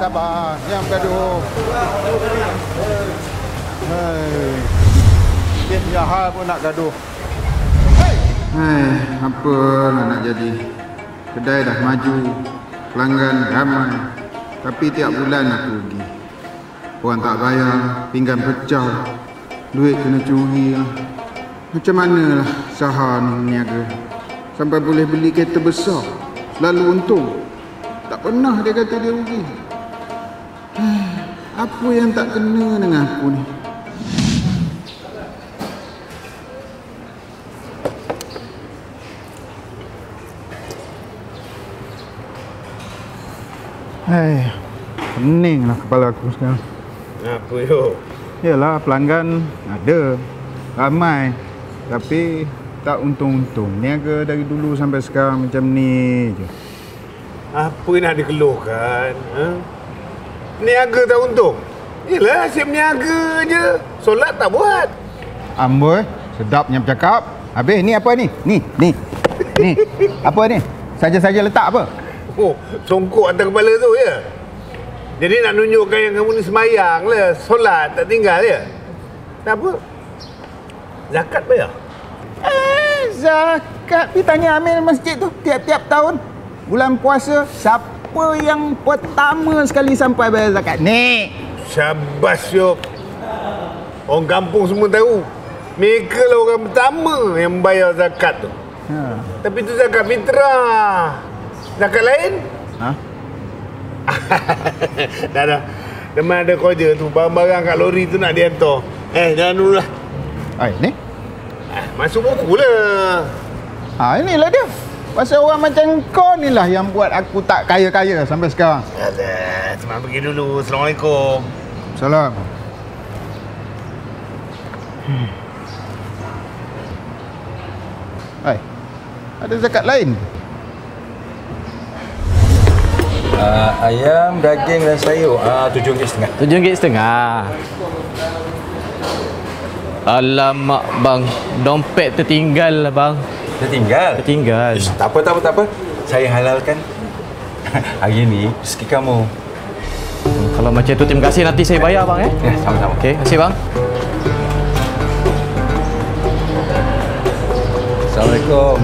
sabar. Yang gaduh. Hei. Dia hal pun nak gaduh. Apalah nak jadi. Kedai dah maju. Pelanggan ramai. Tapi tiap bulan aku rugi. Orang tak bayar, pinggan pecah. Duit kena curi lah. Macam manalah Saha ni niaga. Sampai boleh beli kereta besar. Selalu untung. Tak pernah dia kata dia rugi. Apa yang tak kena dengan aku ni? Peninglah kepala aku sekarang. Apa yo? Yalah, pelanggan ada. Ramai. Tapi tak untung-untung. Niaga dari dulu sampai sekarang macam ni je. Apa nak dikeluhkan? Niaga tak untung? Yelah, asyik berniaga je. Solat tak buat. Amboi, sedapnya bercakap. Habis ni apa ni? Ni. Apa ni? Saja-saja letak apa? Oh, songkok atas kepala tu ya? Jadi nak tunjukkan yang kamu ni semayang lah. Solat tak tinggal ya? Tak apa. Zakat bayar? Zakat. Pergi tanya Amir masjid tu tiap-tiap tahun. Bulan puasa, siapa yang pertama sekali sampai bayar zakat? Ni. Syabas Syok. Orang kampung semua tahu. Mereka lah orang pertama yang bayar zakat tu. Tapi tu zakat fitrah. Zakat lain? Dah. Teman ada kerja tu. Barang-barang kat lori tu nak dihantar. Jangan dulu lah. Ni? Masuk buku lah. Inilah dia. Pasal orang macam kau ni lah yang buat aku tak kaya-kaya sampai sekarang. Alah, teman pergi dulu. Assalamualaikum. Salam. Ada zakat lain? Ayam, daging dan sayur. RM7.50. RM7.50. Alamak bang, dompet tertinggal lah bang. Tertinggal. Tak apa. Saya halalkan. Hari ni rezeki kamu. Kalau macam tu terima kasih, nanti saya bayar bang Ya, sama-sama. Okey, terima kasih bang. Assalamualaikum.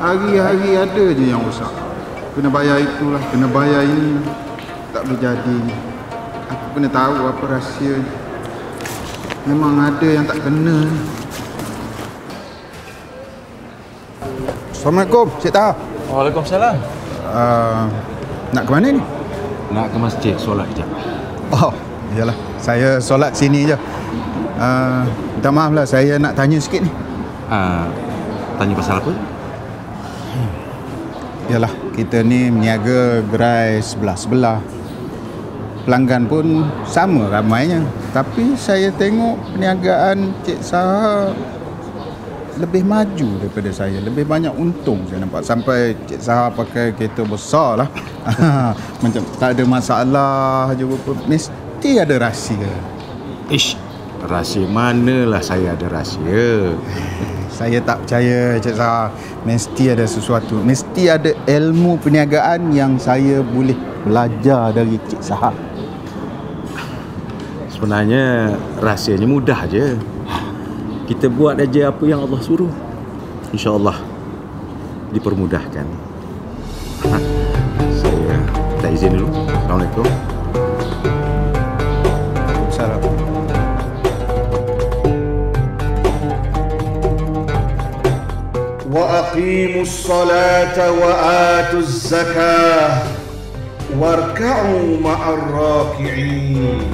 Hari-hari ada je yang rosak. Kena bayar itulah, kena bayar ini. Tak boleh jadi. Aku kena tahu apa rahsia. Memang ada yang tak kena. Assalamualaikum, Cik Taha. Waalaikumsalam. Nak ke mana ni? Nak ke masjid solat kejap. Iyalah. Saya solat sini je. Minta maaf lah, saya nak tanya sikit ni. Tanya pasal apa? Yalah, kita ni meniaga gerai sebelah-sebelah. Pelanggan pun sama ramainya. Tapi saya tengok perniagaan Cik Saha lebih maju daripada saya. Lebih banyak untung saya nampak. Sampai Cik Saha pakai kereta besar lah. Macam tak ada masalah je. Mesti ada rahsia. Rahsia manalah saya ada rahsia. Saya tak percaya Cik Saha. Mesti ada sesuatu. Mesti ada ilmu perniagaan yang saya boleh belajar dari Cik Saha. Sebenarnya rahsianya mudah je. Kita buat aja apa yang Allah suruh. InsyaAllah dipermudahkan. Saya minta izin dulu. Assalamualaikum. Salam. وأقيموا الصلاة وآتوا الزكاة واركعوا مع الراكعين